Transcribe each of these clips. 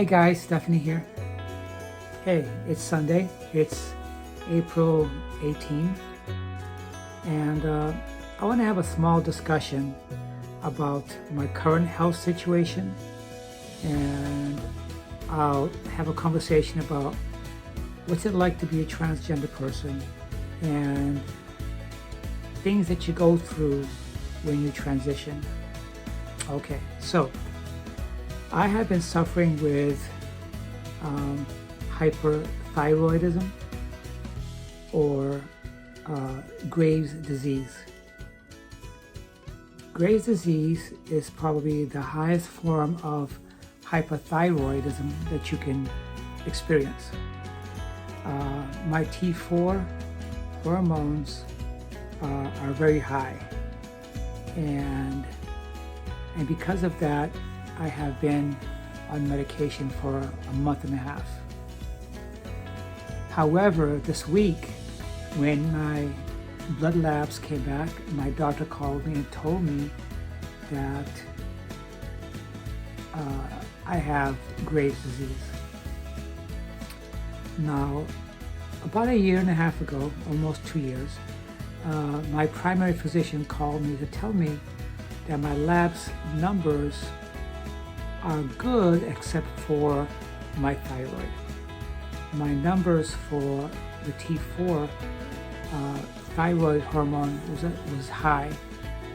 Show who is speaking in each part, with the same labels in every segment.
Speaker 1: Hi guys, Stephanie here. Hey, it's Sunday. It's April 18, and I want to have a small discussion about my current health situation, and I'll have a conversation about what's it like to be a transgender person and things that you go through when you transition. Okay, so I have been suffering with hyperthyroidism or Graves' disease. Graves' disease is probably the highest form of hyperthyroidism that you can experience. My T4 hormones are very high, and because of that, I have been on medication for a month and a half. However, this week, when my blood labs came back, my doctor called me and told me that I have Graves' disease. Now, about a year and a half ago, almost 2 years, my primary physician called me to tell me that my labs numbers are good except for my thyroid. My numbers for the T4 thyroid hormone was high,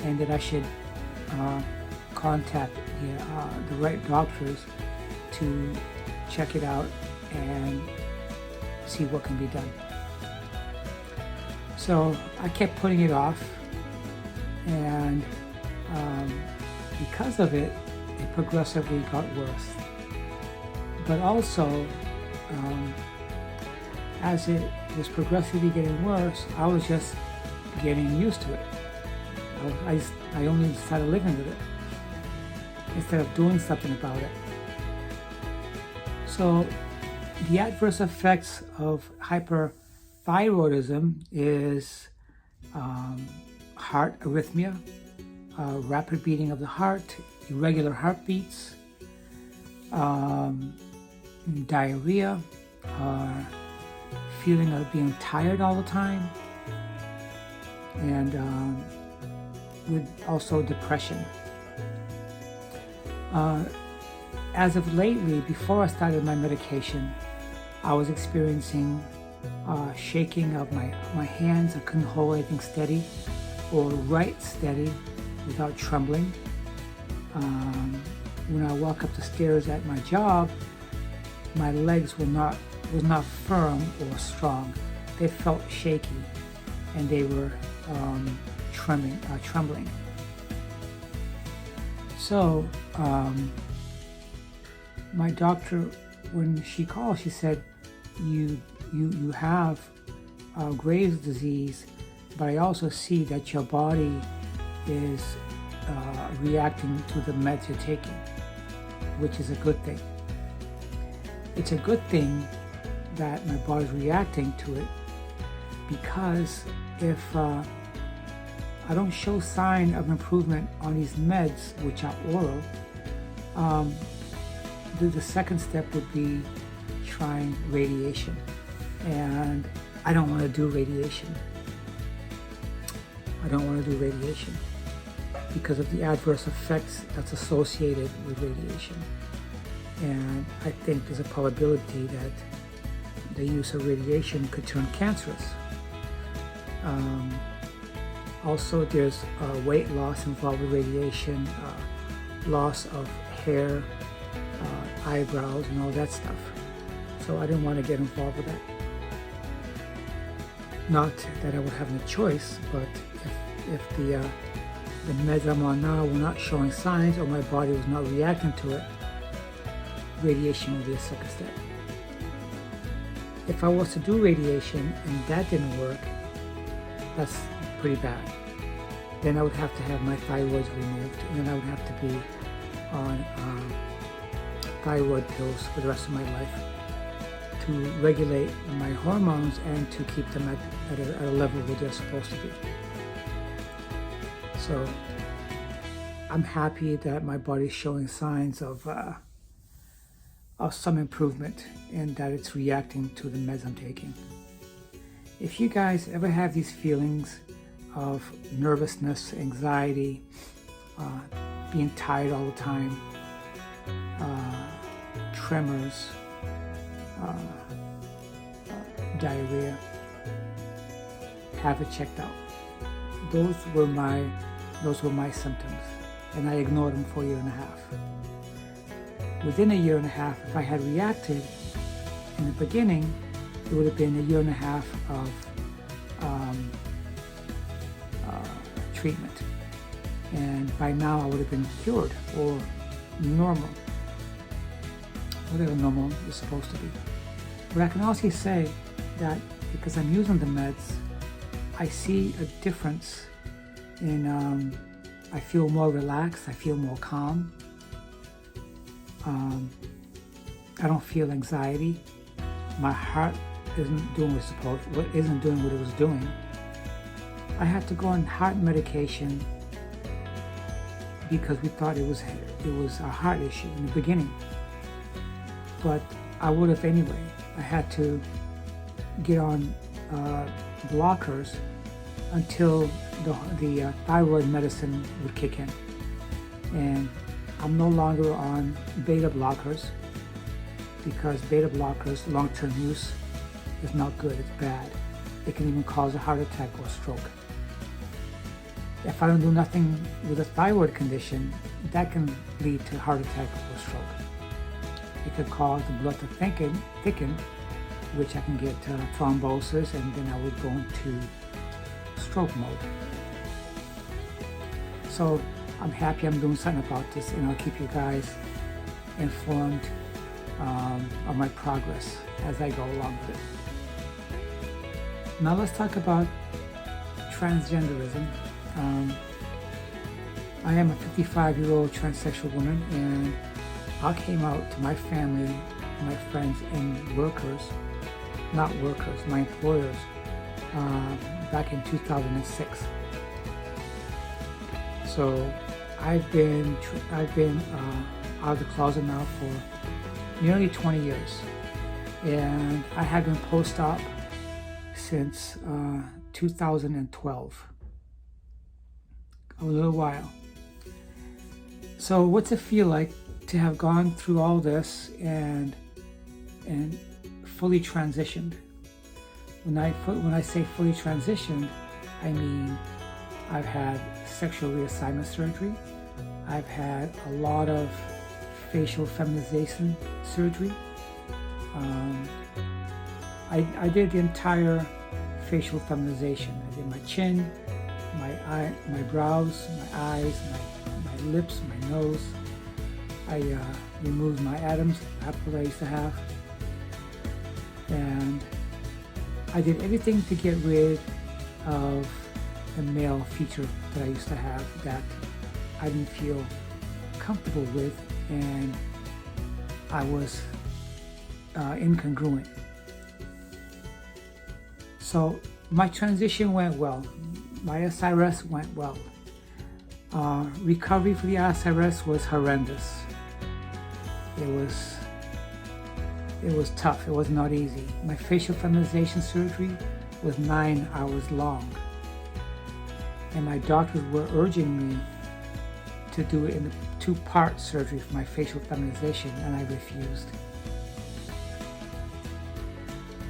Speaker 1: and that I should contact the right doctors to check it out and see what can be done. So I kept putting it off, and because of it, it progressively got worse. But also, as it was progressively getting worse, I was just getting used to it. I only started living with it instead of doing something about it. So the adverse effects of hyperthyroidism is heart arrhythmia, rapid beating of the heart, irregular heartbeats, diarrhea, feeling of being tired all the time, and with also depression. As of lately, before I started my medication, I was experiencing shaking of my hands. I couldn't hold anything steady or write steady without trembling. When I walk up the stairs at my job, my legs was not firm or strong. They felt shaky, and they were trembling. So my doctor, when she called, she said, you have Graves' disease, but I also see that your body is reacting to the meds you're taking, which is a good thing. It's a good thing that my body's reacting to it, because if I don't show sign of improvement on these meds, which are oral, the second step would be trying radiation, and I don't want to do radiation. I don't want to do radiation because of the adverse effects that's associated with radiation. And I think there's a probability that the use of radiation could turn cancerous. Also, there's weight loss involved with radiation, loss of hair, eyebrows, and all that stuff. So I didn't want to get involved with that. Not that I would have any choice, but if the meds I'm on now were not showing signs, or my body was not reacting to it, radiation would be a second step. If I was to do radiation and that didn't work, that's pretty bad. Then I would have to have my thyroids removed, and then I would have to be on thyroid pills for the rest of my life to regulate my hormones and to keep them at a level where they're supposed to be. So I'm happy that my body's showing signs of some improvement in that it's reacting to the meds I'm taking. If you guys ever have these feelings of nervousness, anxiety, being tired all the time, tremors, diarrhea, have it checked out. Those were my symptoms, and I ignored them for a year and a half. Within a year and a half, if I had reacted in the beginning, it would have been a year and a half of treatment, and by now I would have been cured or normal, whatever normal is supposed to be. But I can also say that because I'm using the meds, I see a difference in, I feel more relaxed, I feel more calm. I don't feel anxiety. My heart isn't doing what it was doing. I had to go on heart medication because we thought it was a heart issue in the beginning. But I would have anyway. I had to get on blockers until the thyroid medicine would kick in. And I'm no longer on beta blockers because beta blockers, long-term use, is not good, it's bad. It can even cause a heart attack or stroke. If I don't do nothing with a thyroid condition, that can lead to heart attack or stroke. It could cause the blood to thicken, which I can get thrombosis, and then I would go into stroke mode. So I'm happy I'm doing something about this, and I'll keep you guys informed of my progress as I go along with it. Now let's talk about transgenderism. I am a 55-year-old transsexual woman, and I came out to my family, my friends, and workers, not workers, my employers, back in 2006. So I've been out of the closet now for nearly 20 years, and I have been post-op since 2012. A little while. So what's it feel like to have gone through all this and fully transitioned? When I say fully transitioned, I mean I've had sexual reassignment surgery. I've had a lot of facial feminization surgery. I did the entire facial feminization. I did my chin, my brows, my eyes, my lips, my nose. I removed my Adam's apple I used to have. And I did everything to get rid of the male feature that I used to have that I didn't feel comfortable with, and I was incongruent. So my transition went well. My SRS went well. Recovery for the SRS was horrendous. It was tough. It was not easy. My facial feminization surgery was 9 hours long, and my doctors were urging me to do it in a 2-part surgery for my facial feminization, and I refused.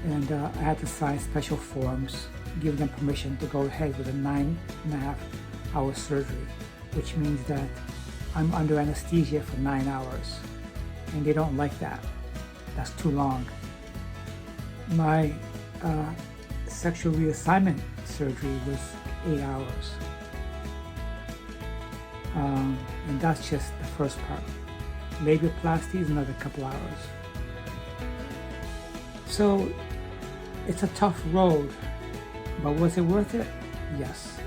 Speaker 1: And I had to sign special forms giving them permission to go ahead with a 9.5-hour surgery, which means that I'm under anesthesia for 9 hours, and they don't like that. That's too long. My sexual reassignment surgery was 8 hours. And that's just the first part. Labiaplasty is another couple hours. So it's a tough road, but was it worth it? Yes.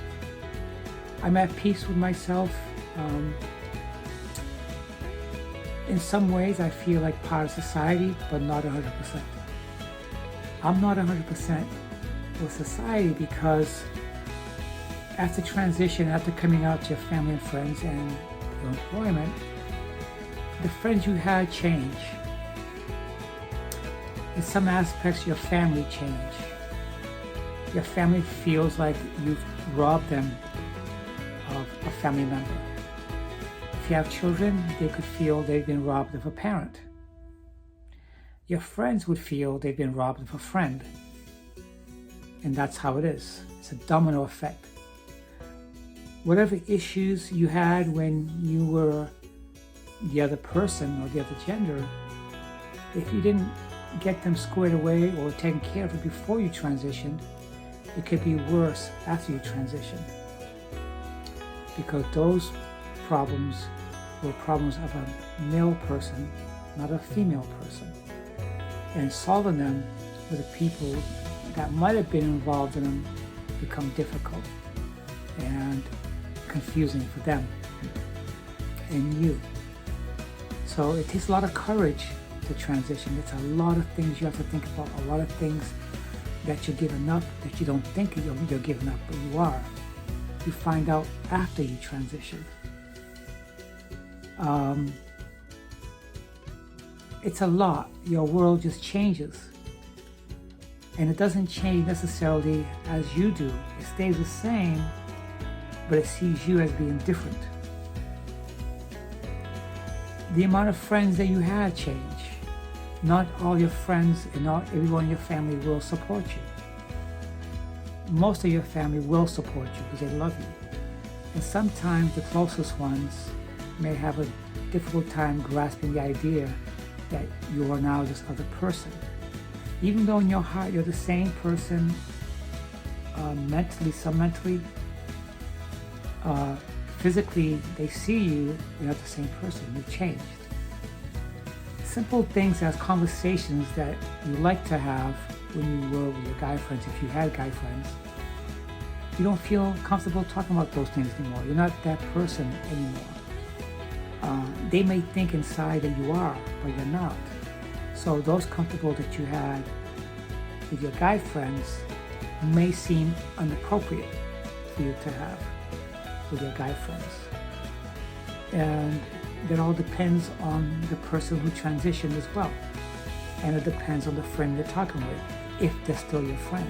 Speaker 1: I'm at peace with myself. In some ways, I feel like part of society, but not 100%. I'm not 100% with society because after transition, after coming out to your family and friends and your employment, the friends you had change. In some aspects, your family change. Your family feels like you've robbed them of a family member. If you have children, they could feel they've been robbed of a parent. Your friends would feel they've been robbed of a friend. And that's how it is. It's a domino effect. Whatever issues you had when you were the other person or the other gender, if you didn't get them squared away or taken care of it before you transitioned, it could be worse after you transition. Because those problems were problems of a male person, not a female person. And solving them with the people that might have been involved in them become difficult and confusing for them and you. So it takes a lot of courage to transition. It's a lot of things you have to think about, a lot of things that you're giving up that you don't think you're giving up, but you are. You find out after you transition. It's a lot. Your world just changes. And it doesn't change necessarily as you do. It stays the same, but it sees you as being different. The amount of friends that you had change. Not all your friends and not everyone in your family will support you. Most of your family will support you because they love you. And sometimes the closest ones may have a difficult time grasping the idea that you are now this other person. Even though in your heart you're the same person, mentally, physically they see you're not the same person, you've changed. Simple things as conversations that you like to have when you were with your guy friends, if you had guy friends, you don't feel comfortable talking about those things anymore. You're not that person anymore. They may think inside that you are, but you're not. So those comfortable that you had with your guy friends may seem inappropriate for you to have with your guy friends. And that all depends on the person who transitioned as well. And it depends on the friend you're talking with, if they're still your friend.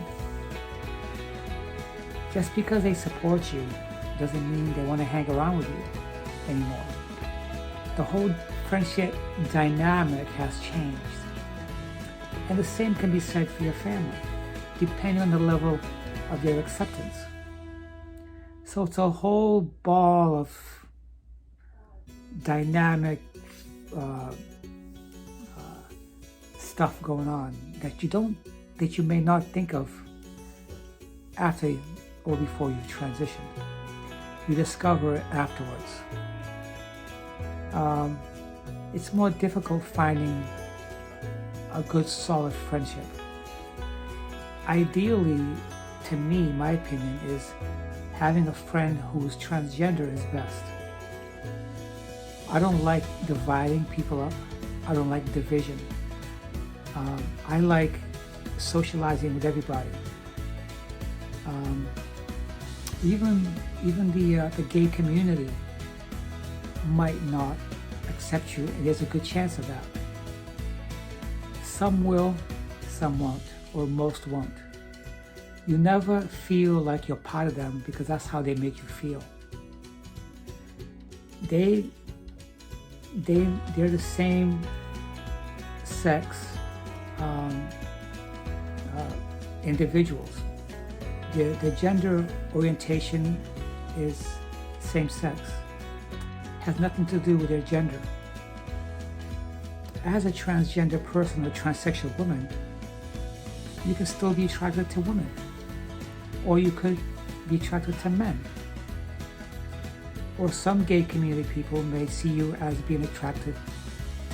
Speaker 1: Just because they support you doesn't mean they want to hang around with you anymore. The whole friendship dynamic has changed. And the same can be said for your family, depending on the level of their acceptance. So it's a whole ball of dynamic stuff going on that you may not think of after or before you transition. You discover it afterwards. It's more difficult finding a good solid friendship. Ideally, to me, my opinion is having a friend who's transgender is best. I don't like dividing people up. I don't like division. I like socializing with everybody. Even the gay community might not accept you, and there's a good chance of that. Some will, some won't, or most won't. You never feel like you're part of them because that's how they make you feel. They're the same sex individuals. The gender orientation is same sex. Has nothing to do with their gender. As a transgender person or transsexual woman, you can still be attracted to women, or you could be attracted to men. Or some gay community people may see you as being attracted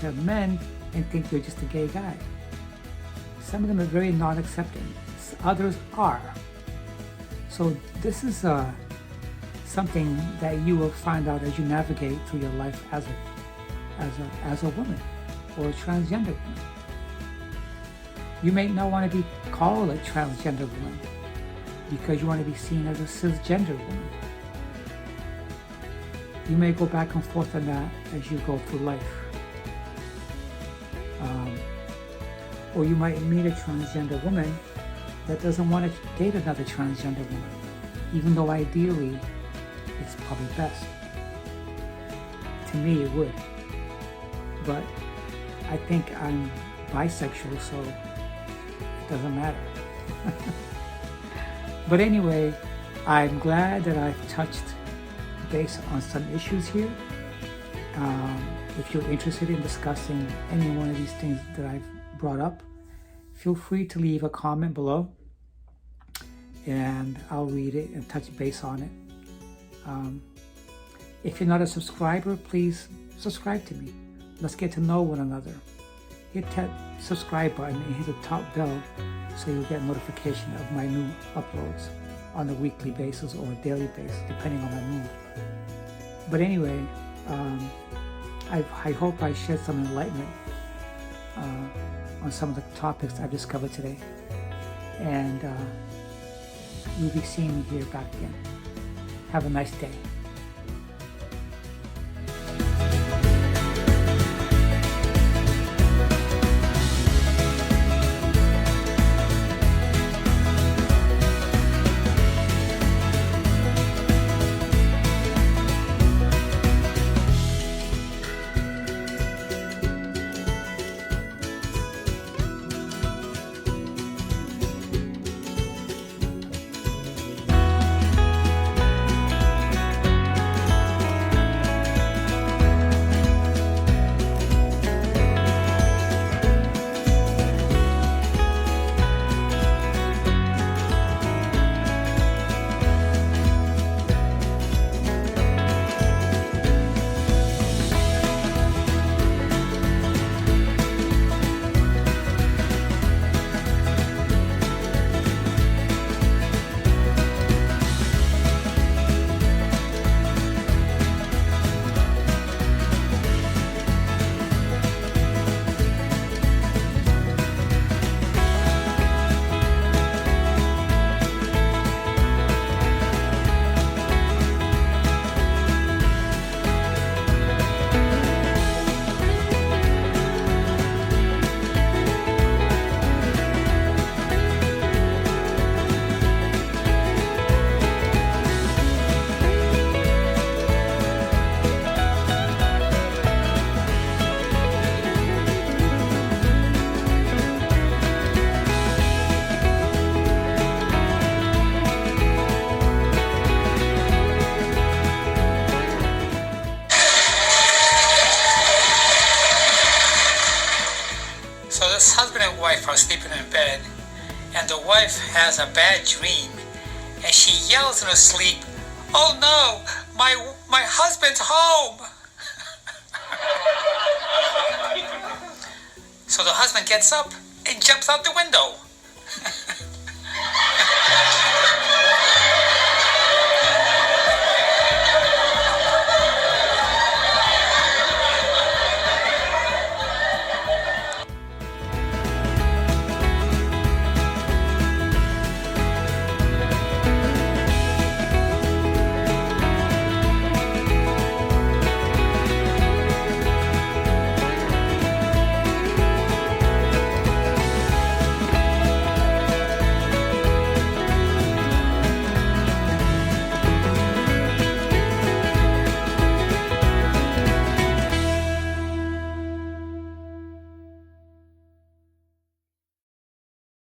Speaker 1: to men and think you're just a gay guy. Some of them are very non-accepting. Others are. So this is something that you will find out as you navigate through your life as a woman or a transgender woman. You may not want to be called a transgender woman because you want to be seen as a cisgender woman. You may go back and forth on that as you go through life. Or you might meet a transgender woman that doesn't want to date another transgender woman, even though ideally it's probably best. To me, it would. But I think I'm bisexual, so it doesn't matter. But anyway, I'm glad that I've touched base on some issues here. If you're interested in discussing any one of these things that I've brought up, feel free to leave a comment below and I'll read it and touch base on it. If you're not a subscriber, please subscribe to me. Let's get to know one another. Hit that subscribe button and hit the top bell so you'll get notification of my new uploads on a weekly basis or a daily basis, depending on my mood. But anyway, I hope I shed some enlightenment on some of the topics I've discovered today. And you'll be seeing me here back again. Have a nice day.
Speaker 2: So this husband and wife are sleeping in bed, and the wife has a bad dream, and she yells in her sleep, "Oh no, my husband's home!" So the husband gets up and jumps out the window.